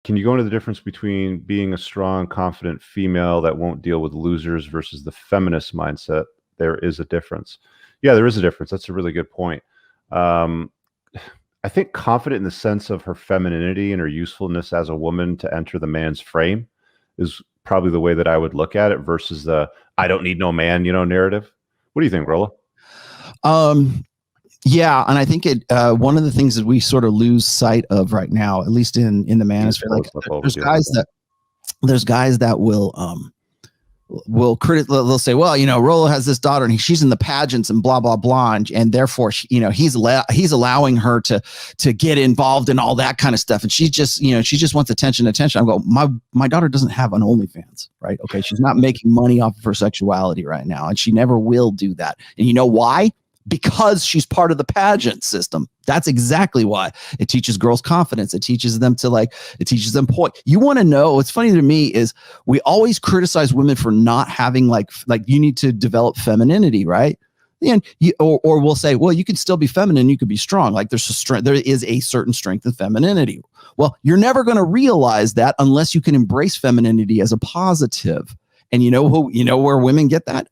can you go into the difference between being a strong, confident female that won't deal with losers versus the feminist mindset? There is a difference. Yeah, there is a difference. That's a really good point. I think confident in the sense of her femininity and her usefulness as a woman to enter the man's frame is probably the way that I would look at it versus the I don't need no man, narrative. What do you think, Rolla? Yeah, and I think one of the things that we sort of lose sight of right now, at least in the manosphere, like there's guys that they'll say, well, Rolla has this daughter and she's in the pageants and blah blah blah, and therefore he's allowing her to get involved in all that kind of stuff, and she just wants attention. I go, my daughter doesn't have an OnlyFans, right? Okay, she's not making money off of her sexuality right now, and she never will do that. And you know why? Because she's part of the pageant system. That's exactly why. It teaches girls confidence. It teaches them it teaches them poise. You want to know, what's funny to me is we always criticize women for not having like you need to develop femininity, right? And or we'll say, well, you can still be feminine, you could be strong. Like there is a certain strength in femininity. Well, you're never going to realize that unless you can embrace femininity as a positive. And you know where women get that?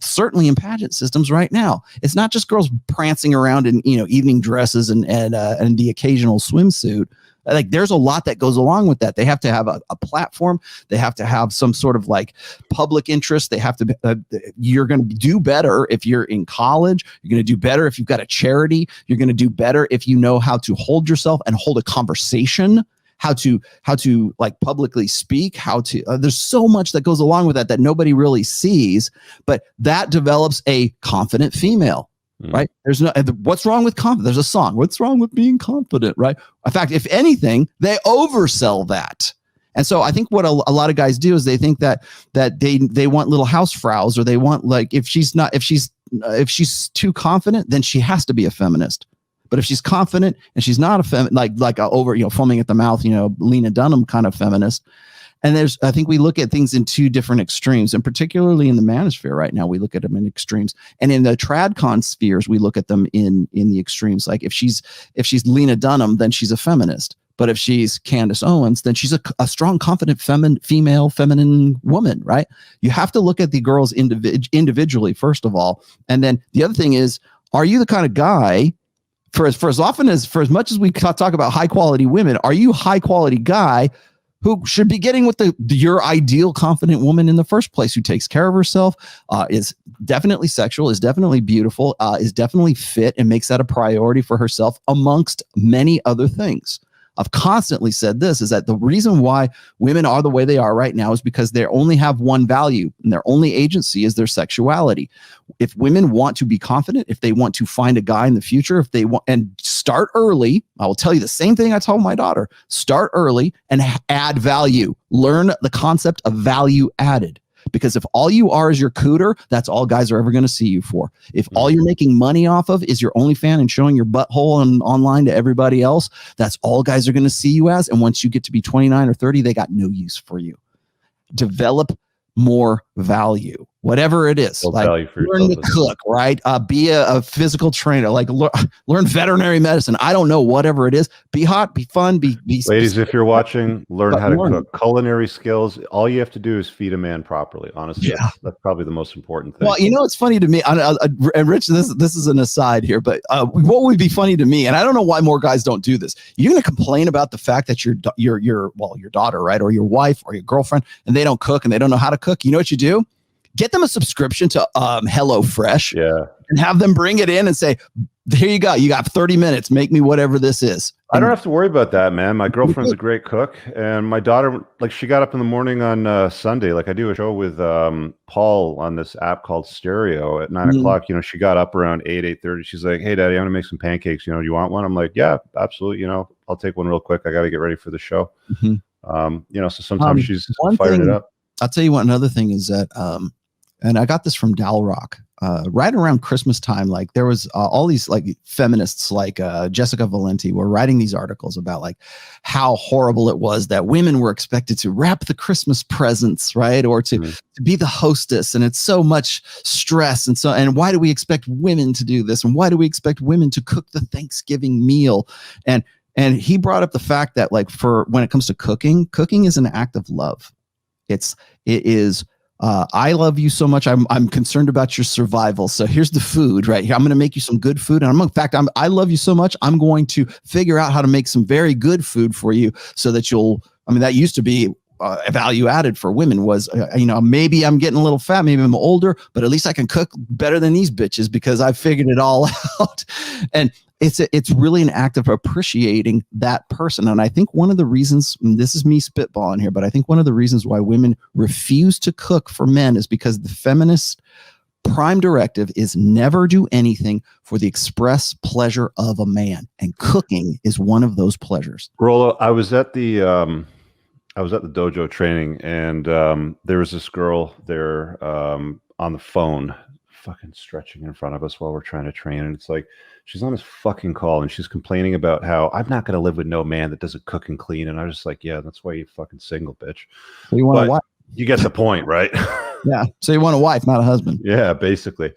Certainly in pageant systems right now. It's not just girls prancing around in evening dresses and the occasional swimsuit. Like there's a lot that goes along with that. They have to have a platform. They have to have some sort of like public interest. They have to. You're going to do better if you're in college. You're going to do better if you've got a charity. You're going to do better if you know how to hold yourself and hold a conversation. How to like publicly speak, there's so much that goes along with that nobody really sees, but that develops a confident female, right? There's what's wrong with confidence? There's a song, what's wrong with being confident, right? In fact, if anything, they oversell that. And so I think what a lot of guys do is they think that they want little housefraus, or they want like, if she's too confident, then she has to be a feminist. But if she's confident and she's not a feminist, like over, foaming at the mouth, Lena Dunham kind of feminist. And I think we look at things in two different extremes, and particularly in the manosphere right now, we look at them in extremes. And in the tradcon spheres, we look at them in the extremes. Like if she's Lena Dunham, then she's a feminist. But if she's Candace Owens, then she's a strong, confident, feminine woman, right? You have to look at the girls individually, first of all. And then the other thing is, are you the kind of guy, for as much as we talk about high quality women, are you a high quality guy who should be getting with your ideal confident woman in the first place, who takes care of herself, is definitely sexual, is definitely beautiful, is definitely fit, and makes that a priority for herself amongst many other things? I've constantly said this, is that the reason why women are the way they are right now is because they only have one value, and their only agency is their sexuality. If women want to be confident, if they want to find a guy in the future, if they want, and start early, I will tell you the same thing I told my daughter: start early and add value. Learn the concept of value added. Because if all you are is your cooter, that's all guys are ever going to see you for. If all you're making money off of is your OnlyFans and showing your butthole online to everybody else, that's all guys are going to see you as. And once you get to be 29 or 30, they got no use for you. Develop more value, whatever it is. Like learn to cook, right? Be a physical trainer, like learn veterinary medicine. I don't know, whatever it is. Be hot, be fun, be ladies, if you're watching, learn how to cook. Culinary skills. All you have to do is feed a man properly. Honestly, yeah. That's probably the most important thing. Well, it's funny to me, and Rich, this is an aside here, but what would be funny to me, and I don't know why more guys don't do this. You're going to complain about the fact that your daughter, right, or your wife or your girlfriend, and they don't cook and they don't know how to cook. You know what you do? Get them a subscription to HelloFresh, and have them bring it in and say, here you go. You got 30 minutes. Make me whatever this is. I don't have to worry about that, man. My girlfriend's a great cook, and my daughter, like, she got up in the morning on Sunday. Like, I do a show with Paul on this app called Stereo at 9 o'clock. She got up around 8:30. She's like, "Hey, Daddy, I'm gonna make some pancakes. Do you want one?" I'm like, "Yeah, absolutely. I'll take one real quick. I got to get ready for the show." So sometimes she's fired it up. I'll tell you what. Another thing is that, and I got this from Dalrock. Right around Christmas time, like there was all these like feminists like Jessica Valenti were writing these articles about like how horrible it was that women were expected to wrap the Christmas presents, right? Or to be the hostess. And it's so much stress. And why do we expect women to do this? And why do we expect women to cook the Thanksgiving meal? And And he brought up the fact that like for when it comes to cooking is an act of love. It is I love you so much. I'm concerned about your survival. So here's the food right here. I'm going to make you some good food. And in fact, I love you so much. I'm going to figure out how to make some very good food for you so that that used to be value added for women was, maybe I'm getting a little fat, maybe I'm older, but at least I can cook better than these bitches because I figured it all out. And it's really an act of appreciating that person. And I think one of the reasons, and this is me spitballing here, but I think one of the reasons why women refuse to cook for men is because the feminist prime directive is never do anything for the express pleasure of a man. And cooking is one of those pleasures. Rollo, I was at the dojo training, and there was this girl there on the phone fucking stretching in front of us while we're trying to train. And it's like, she's on this fucking call and she's complaining about how I'm not going to live with no man that doesn't cook and clean. And I was just like, yeah, that's why you're fucking single, bitch. So you want a wife? You get the point, right? Yeah. So you want a wife, not a husband. Yeah, basically.